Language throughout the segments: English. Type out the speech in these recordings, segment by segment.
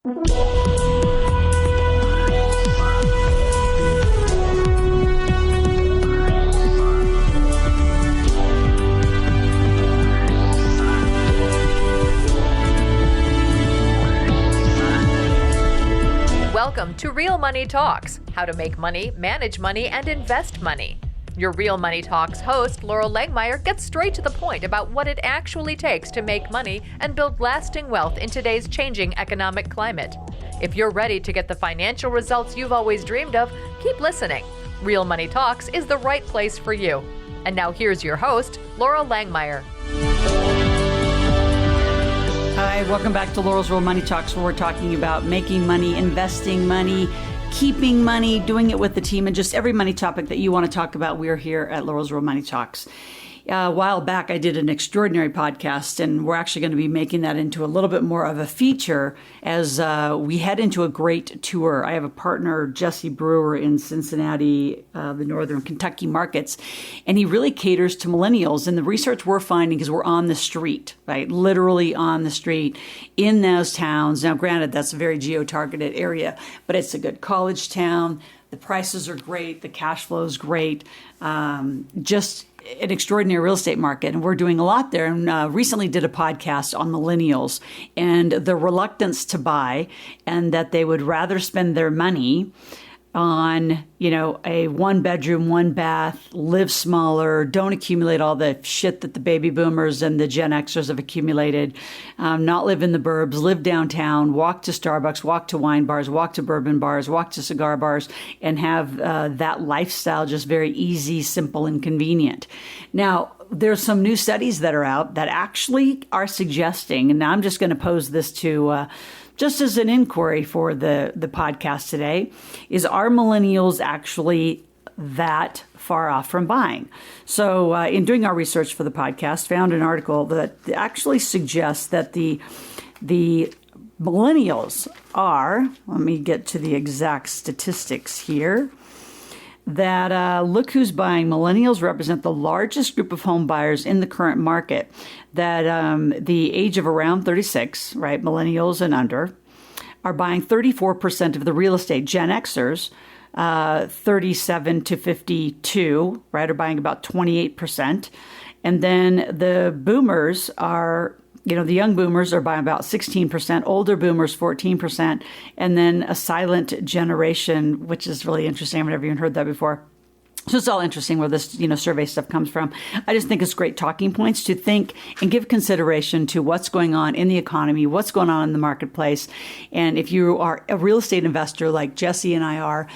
Welcome to Real Money Talks, how to make money, manage money, and invest money. Your Real Money Talks host, Laurel Langmeyer, gets straight to the point about what it actually takes to make money and build lasting wealth in today's changing economic climate. If you're ready to get the financial results you've always dreamed of, keep listening. Real Money Talks is the right place for you. And now here's your host, Laurel Langmeyer. Hi, welcome back to Laurel's Real Money Talks, where we're talking about making money, investing money, keeping money, doing it with the team, and just every money topic that you want to talk about. We're here at Laurel's Real Money Talks. A while back, I did an extraordinary podcast, and we're actually going to be making that into a little bit more of a feature as we head into a great tour. I have a partner, Jesse Brewer, in Cincinnati, the northern Kentucky markets, and he really caters to millennials. And the research we're finding is we're on the street, right? Literally on the street in those towns. Now, granted, that's a very geo-targeted area, but it's a good college town. The prices are great. The cash flow is great. Just an extraordinary real estate market, and we're doing a lot there. And recently did a podcast on millennials and the reluctance to buy, and that they would rather spend their money on, a one bedroom, one bath, live smaller, don't accumulate all the shit that the baby boomers and the Gen Xers have accumulated, not live in the burbs, live downtown, walk to Starbucks, walk to wine bars, walk to bourbon bars, walk to cigar bars, and have that lifestyle just very easy, simple, and convenient. Now, there's some new studies that are out that actually are suggesting, and I'm just going to pose this to just as an inquiry for the podcast today, is are millennials actually that far off from buying? So in doing our research for the podcast, found an article that actually suggests that the millennials are, let me get to the exact statistics here, that look who's buying. Millennials represent the largest group of home buyers in the current market. That the age of around 36, right, millennials and under, are buying 34% of the real estate. Gen Xers, 37 to 52, right, are buying about 28%. And then the boomers are, the young boomers are buying about 16%, older boomers 14%, and then a silent generation, which is really interesting. I've never even heard that before. So it's all interesting where this, survey stuff comes from. I just think it's great talking points to think and give consideration to what's going on in the economy, what's going on in the marketplace. And if you are a real estate investor like Jesse and I are,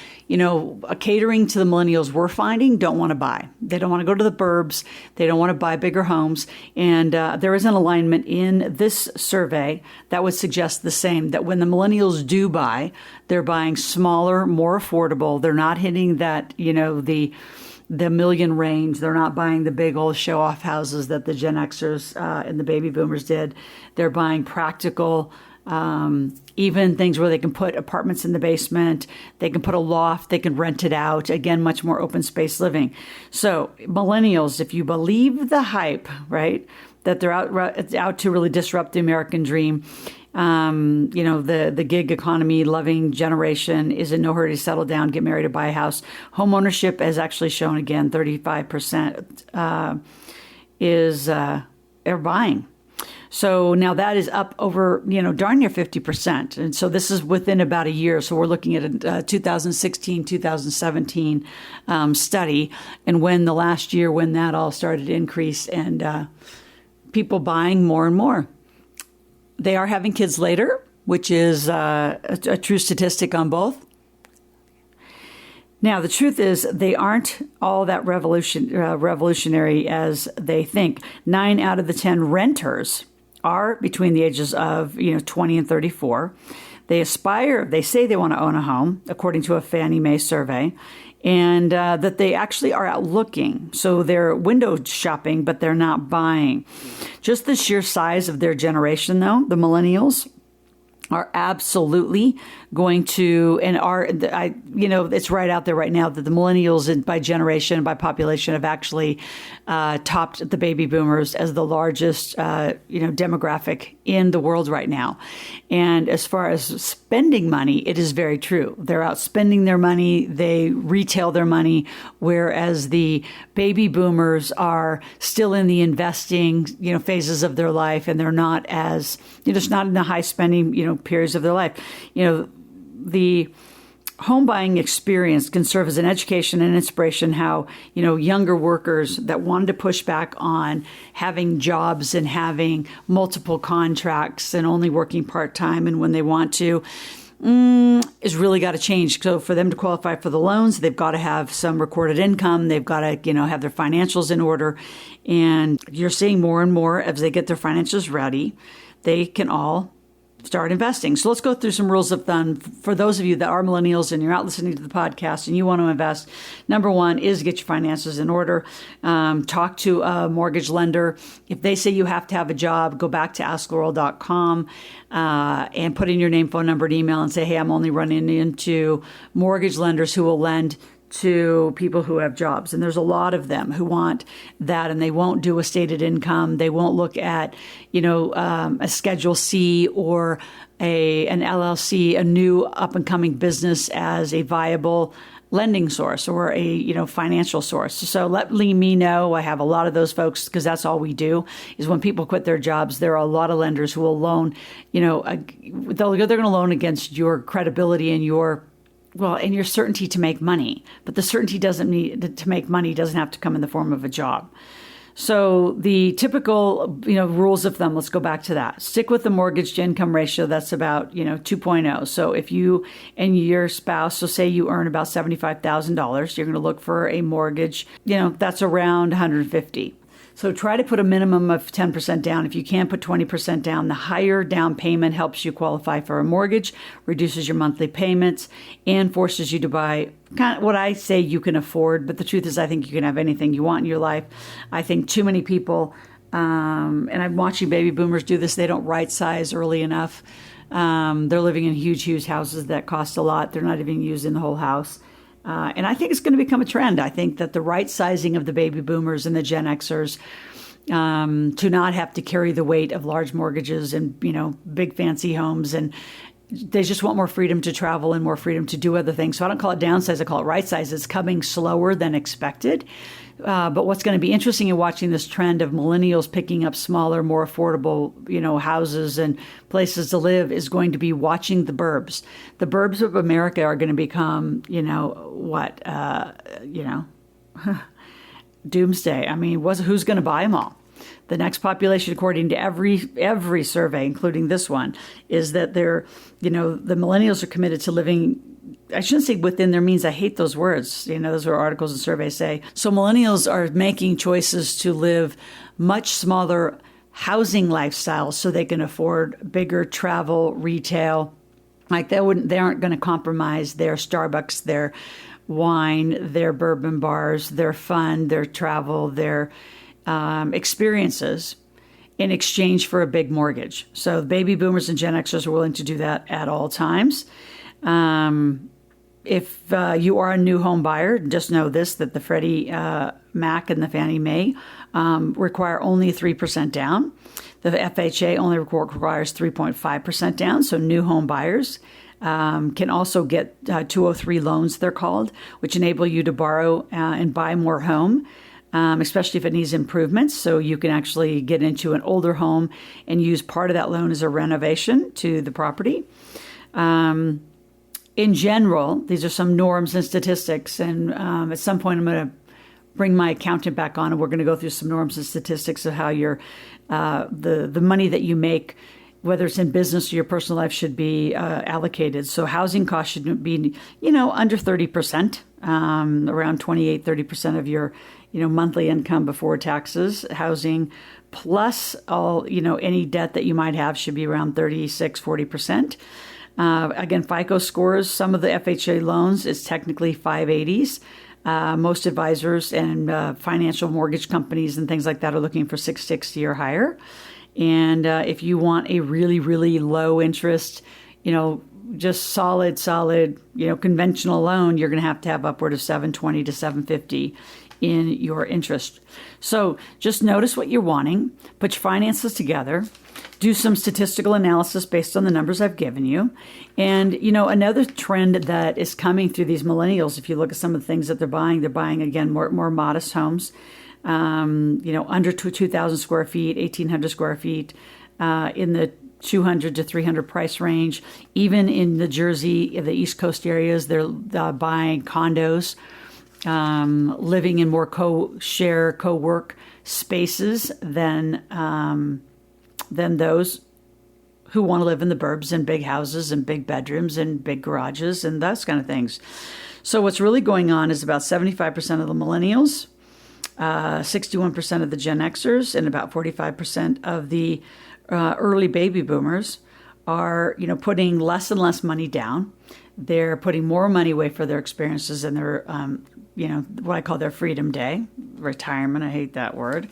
catering to the millennials we're finding don't want to buy. They don't want to go to the burbs. They don't want to buy bigger homes. And there is an alignment in this survey that would suggest the same, that when the millennials do buy, they're buying smaller, more affordable. They're not hitting that, the million range. They're not buying the big old show-off houses that the Gen Xers and the baby boomers did. They're buying practical, even things where they can put apartments in the basement, they can put a loft, they can rent it out. Again, much more open space living. So millennials, if you believe the hype, right, that they're out to really disrupt the American dream, the gig economy loving generation is in no hurry to settle down, get married, or buy a house. Home ownership has actually shown, again, 35% is are buying. So now that is up over, darn near 50%. And so this is within about a year. So we're looking at a 2016, 2017 study, and when that all started to increase, and people buying more and more. They are having kids later, which is a true statistic on both. Now, the truth is they aren't all that revolutionary as they think. 9 out of the 10 renters are between the ages of 20 and 34. They say they want to own a home, according to a Fannie Mae survey, and that they actually are out looking. So they're window shopping, but they're not buying. Just the sheer size of their generation, though, the millennials, are absolutely going to, and it's right out there right now that the millennials by generation, by population, have actually topped the baby boomers as the largest, demographic in the world right now. And as far as spending money, it is very true. They're out spending their money. They retail their money, whereas the baby boomers are still in the investing, phases of their life, and they're not as, just not in the high spending, periods of their life. The home buying experience can serve as an education and inspiration how, younger workers that wanted to push back on having jobs and having multiple contracts and only working part-time and when they want to, is really got to change. So for them to qualify for the loans, they've got to have some recorded income. They've got to, have their financials in order. And you're seeing more and more as they get their financials ready, they can all start investing. So let's go through some rules of thumb for those of you that are millennials and you're out listening to the podcast and you want to invest. Number one is get your finances in order. Talk to a mortgage lender. If they say you have to have a job, go back to asklaurel.com and put in your name, phone number, and email and say, hey, I'm only running into mortgage lenders who will lend to people who have jobs. And there's a lot of them who want that, and they won't do a stated income. They won't look at, a Schedule C or an LLC, a new up and coming business as a viable lending source or a, financial source. So let me know. I have a lot of those folks because that's all we do is when people quit their jobs, there are a lot of lenders who will loan, they're going to loan against your credibility and your certainty to make money. But the certainty to make money doesn't have to come in the form of a job. So the typical, rules of thumb, let's go back to that. Stick with the mortgage to income ratio. That's about, 2.0. So if you and your spouse, so say you earn about $75,000, you're going to look for a mortgage, that's around 150. So try to put a minimum of 10% down. If you can't put 20% down, the higher down payment helps you qualify for a mortgage, reduces your monthly payments, and forces you to buy kind of what I say you can afford. But the truth is, I think you can have anything you want in your life. I think too many people, and I'm watching baby boomers do this, they don't right size early enough. They're living in huge, huge houses that cost a lot. They're not even using the whole house. And I think it's going to become a trend. I think that the right sizing of the baby boomers and the Gen Xers to not have to carry the weight of large mortgages and, big fancy homes. And they just want more freedom to travel and more freedom to do other things. So I don't call it downsize. I call it right size. It's coming slower than expected. But what's going to be interesting in watching this trend of millennials picking up smaller, more affordable, houses and places to live is going to be watching the burbs. The burbs of America are going to become, doomsday. I mean, who's going to buy them all? The next population, according to every survey, including this one, is that the millennials are committed to living, I shouldn't say within their means. I hate those words. Those are articles and surveys say. So millennials are making choices to live much smaller housing lifestyles so they can afford bigger travel, retail. Like they aren't going to compromise their Starbucks, their wine, their bourbon bars, their fun, their travel, their experiences in exchange for a big mortgage. So baby boomers and Gen Xers are willing to do that at all times. If you are a new home buyer, just know this, that the Freddie Mac and the Fannie Mae require only 3% down. The FHA only requires 3.5% down. So new home buyers can also get 203 loans, they're called, which enable you to borrow and buy more home. Especially if it needs improvements. So you can actually get into an older home and use part of that loan as a renovation to the property. In general, these are some norms and statistics. And at some point, I'm going to bring my accountant back on, and we're going to go through some norms and statistics of how your the money that you make, whether it's in business or your personal life, should be allocated. So housing costs should be, under 30%, around 28-30% of your monthly income before taxes. Housing plus all, any debt that you might have should be around 36-40%. Again, FICO scores, some of the FHA loans is technically 580s. Most advisors and financial mortgage companies and things like that are looking for 660 or higher. And if you want a really, really low interest, just solid, conventional loan, you're going to have upward of 720 to 750 in your interest. So just notice what you're wanting, put your finances together, do some statistical analysis based on the numbers I've given you. And, another trend that is coming through these millennials, if you look at some of the things that they're buying, again, more modest homes, under 2,000 square feet, 1,800 square feet, in the 200 to 300 price range. Even in the Jersey, the East Coast areas, they're buying condos, living in more co-work spaces than those who want to live in the burbs and big houses and big bedrooms and big garages and those kind of things. So what's really going on is about 75% of the millennials, 61% of the Gen Xers, and about 45% of the early baby boomers are, putting less and less money down. They're putting more money away for their experiences and their, what I call their freedom day, retirement. I hate that word.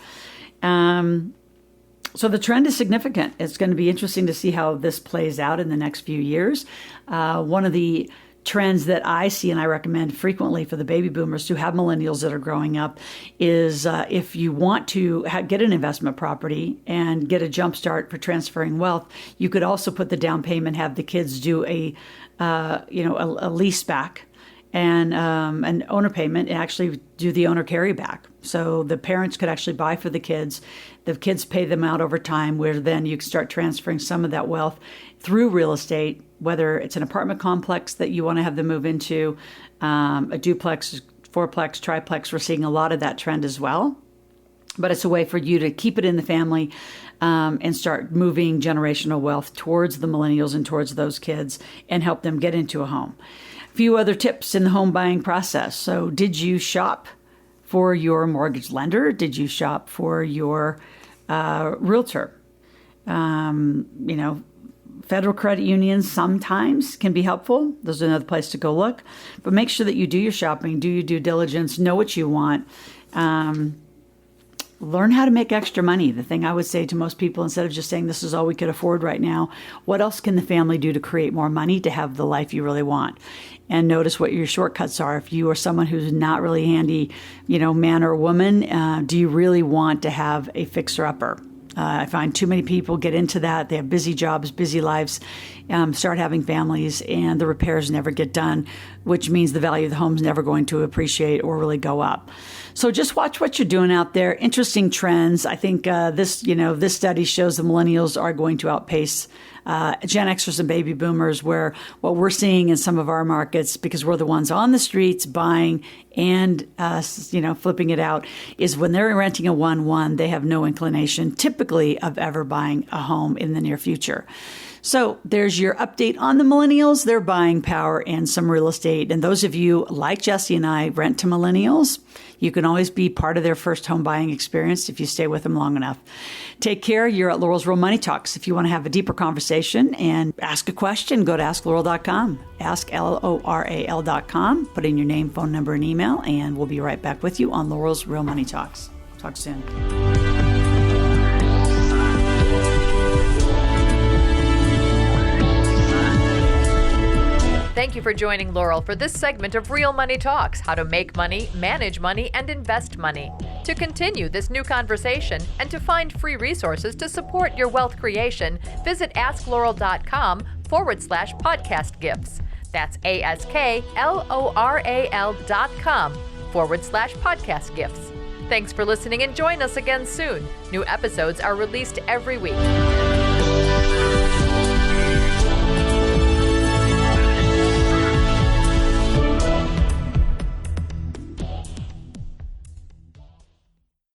So the trend is significant. It's going to be interesting to see how this plays out in the next few years. One of the trends that I see and I recommend frequently for the baby boomers who have millennials that are growing up is if you want to get an investment property and get a jump start for transferring wealth, you could also put the down payment, have the kids do a lease back and an owner payment, and actually do the owner carryback. So the parents could actually buy for the kids pay them out over time, where then you can start transferring some of that wealth through real estate, whether it's an apartment complex that you want to have them move into, a duplex, fourplex, triplex. We're seeing a lot of that trend as well. But it's a way for you to keep it in the family and start moving generational wealth towards the millennials and towards those kids and help them get into a home. A few other tips in the home buying process. So did you shop for your mortgage lender? Did you shop for your realtor? Federal credit unions sometimes can be helpful. Those are another place to go look. But make sure that you do your shopping, do your due diligence, know what you want. Learn how to make extra money. The thing I would say to most people, instead of just saying this is all we could afford right now, what else can the family do to create more money to have the life you really want? And notice what your shortcuts are. If you are someone who's not really handy, man or woman, do you really want to have a fixer-upper? I find too many people get into that. They have busy jobs, busy lives, start having families, and the repairs never get done, which means the value of the home's never going to appreciate or really go up. So just watch what you're doing out there. Interesting trends. I think this study shows the millennials are going to outpace Gen Xers and baby boomers, where what we're seeing in some of our markets, because we're the ones on the streets buying and flipping it out, is when they're renting a 1-1, they have no inclination typically of ever buying a home in the near future. So there's your update on the millennials, their buying power, and some real estate. And those of you like Jesse and I rent to millennials, you can always be part of their first home buying experience if you stay with them long enough. Take care. You're at Laurel's Real Money Talks. If you want to have a deeper conversation and ask a question, go to AskLaurel.com. Ask LORAL.com. Put in your name, phone number, and email, and we'll be right back with you on Laurel's Real Money Talks. Talk soon. Thank you for joining Laurel for this segment of Real Money Talks, how to make money, manage money, and invest money. To continue this new conversation and to find free resources to support your wealth creation, visit AskLaurel.com/podcast gifts. That's AskLoral.com/podcast gifts. Thanks for listening and join us again soon. New episodes are released every week.